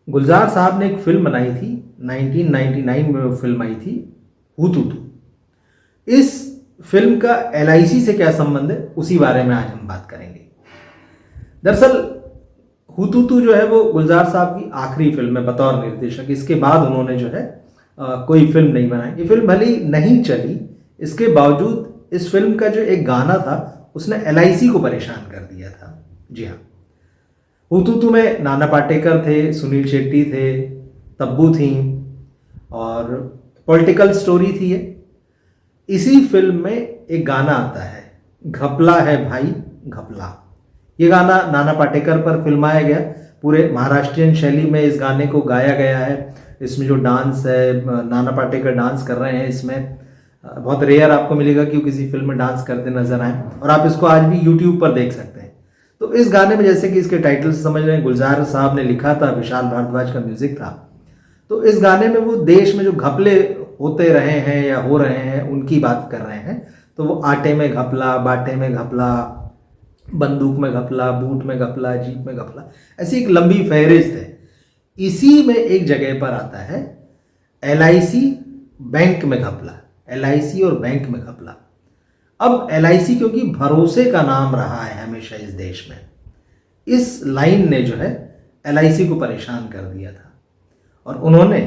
गुलजार साहब ने एक फिल्म बनाई थी, 1999 में वो फिल्म आई थी, हुतुतु। इस फिल्म का एलआईसी से क्या संबंध है, उसी बारे में आज हम बात करेंगे। दरअसल हुतुतु जो है वो गुलजार साहब की आखिरी फिल्म है बतौर निर्देशक। इसके बाद उन्होंने जो है कोई फिल्म नहीं बनाई। ये फिल्म भले ही नहीं चली, इसके बावजूद इस फिल्म का जो एक गाना था उसने एलआईसी को परेशान कर दिया था। जी हाँ, हुतुतु में नाना पाटेकर थे, सुनील शेट्टी थे, तब्बू थी और पॉलिटिकल स्टोरी थी ये। इसी फिल्म में एक गाना आता है, घपला है भाई घपला। ये गाना नाना पाटेकर पर फिल्माया गया। पूरे महाराष्ट्रियन शैली में इस गाने को गाया गया है। इसमें जो डांस है, नाना पाटेकर डांस कर रहे हैं इसमें। बहुत रेयर आपको मिलेगा कि वो किसी फिल्म में डांस करते नजर आए, और आप इसको आज भी यूट्यूब पर देख सकते हैं। तो इस गाने में, जैसे कि इसके टाइटल से समझ रहे हैं, गुलजार साहब ने लिखा था, विशाल भारद्वाज का म्यूजिक था। तो इस गाने में वो देश में जो घपले होते रहे हैं या हो रहे हैं उनकी बात कर रहे हैं। तो वो आटे में घपला, बाटे में घपला, बंदूक में घपला, बूट में घपला, जीप में घपला, ऐसी एक लंबी फहरिस्त है। इसी में एक जगह पर आता है एलआईसी बैंक में घपला, एलआईसी और बैंक में घपला। अब एलआईसी क्योंकि भरोसे का नाम रहा है हमेशा इस देश में, इस लाइन ने जो है एलआईसी को परेशान कर दिया था और उन्होंने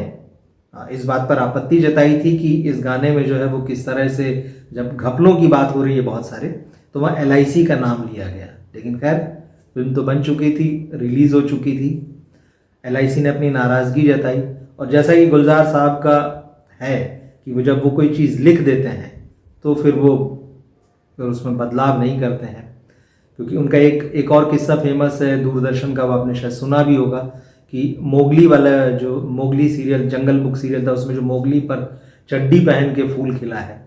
इस बात पर आपत्ति जताई थी कि इस गाने में जो है वो किस तरह से, जब घपलों की बात हो रही है बहुत सारे, तो वहाँ एलआईसी का नाम लिया गया। लेकिन खैर फिल्म तो बन चुकी थी, रिलीज हो चुकी थी। एलआईसी ने अपनी नाराज़गी जताई, और जैसा कि गुलजार साहब का है कि वो जब वो कोई चीज़ लिख देते हैं तो फिर उसमें बदलाव नहीं करते हैं। क्योंकि उनका एक और किस्सा फेमस है दूरदर्शन का, वो आपने शायद सुना भी होगा कि मोगली वाला, जो मोगली सीरियल, जंगल बुक सीरियल था, उसमें जो मोगली पर चड्डी पहन के फूल खिला है,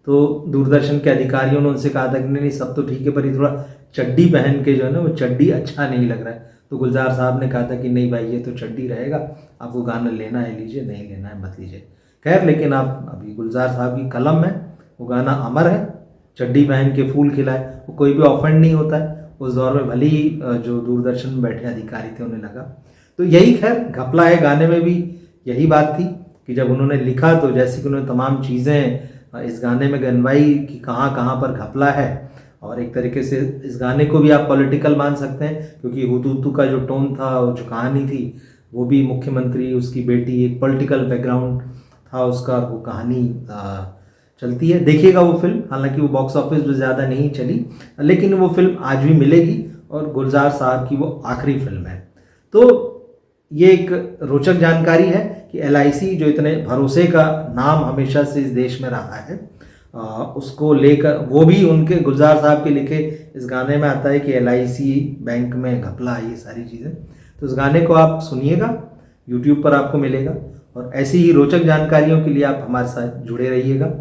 तो दूरदर्शन के अधिकारियों ने उनसे कहा था कि नहीं सब तो ठीक है, पर ये थोड़ा चड्डी पहन के जो है ना, वो चड्डी अच्छा नहीं लग रहा है। तो गुलजार साहब ने कहा था कि नहीं भाई, ये तो चड्डी रहेगा, आपको गाना लेना है लीजिए, नहीं लेना है मत लीजिए। खैर, लेकिन आप अभी गुलजार साहब की कलम में वो गाना अमर है, चड्डी पहन के फूल खिलाए, वो कोई भी ऑफेंड नहीं होता है। उस दौर में भले ही जो दूरदर्शन में बैठे अधिकारी थे उन्हें लगा। तो यही, खैर घपला है गाने में भी यही बात थी कि जब उन्होंने लिखा तो जैसे कि उन्होंने तमाम चीज़ें इस गाने में गनवाई कि कहाँ कहाँ पर घपला है। और एक तरीके से इस गाने को भी आप पॉलिटिकल मान सकते हैं, क्योंकि हुतुतु का जो टोन था, जो कहानी थी, वो भी मुख्यमंत्री, उसकी बेटी, एक पॉलिटिकल बैकग्राउंड था उसका, वो कहानी चलती है। देखिएगा वो फिल्म, हालांकि वो बॉक्स ऑफिस में ज़्यादा नहीं चली, लेकिन वो फिल्म आज भी मिलेगी और गुलजार साहब की वो आखिरी फिल्म है। तो ये एक रोचक जानकारी है कि एलआईसी जो इतने भरोसे का नाम हमेशा से इस देश में रहा है, उसको लेकर, वो भी उनके गुलजार साहब के लिखे इस गाने में आता है कि एलआईसी बैंक में घपला, ये सारी चीज़ें। तो इस गाने को आप सुनिएगा, यूट्यूब पर आपको मिलेगा, और ऐसी ही रोचक जानकारियों के लिए आप हमारे साथ जुड़े रहिएगा।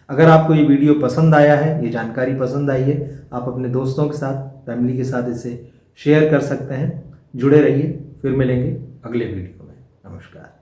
अगर आपको ये वीडियो पसंद आया है, ये जानकारी पसंद आई है, आप अपने दोस्तों के साथ, फैमिली के साथ इसे शेयर कर सकते हैं। जुड़े रहिए, फिर मिलेंगे अगले वीडियो में। नमस्कार।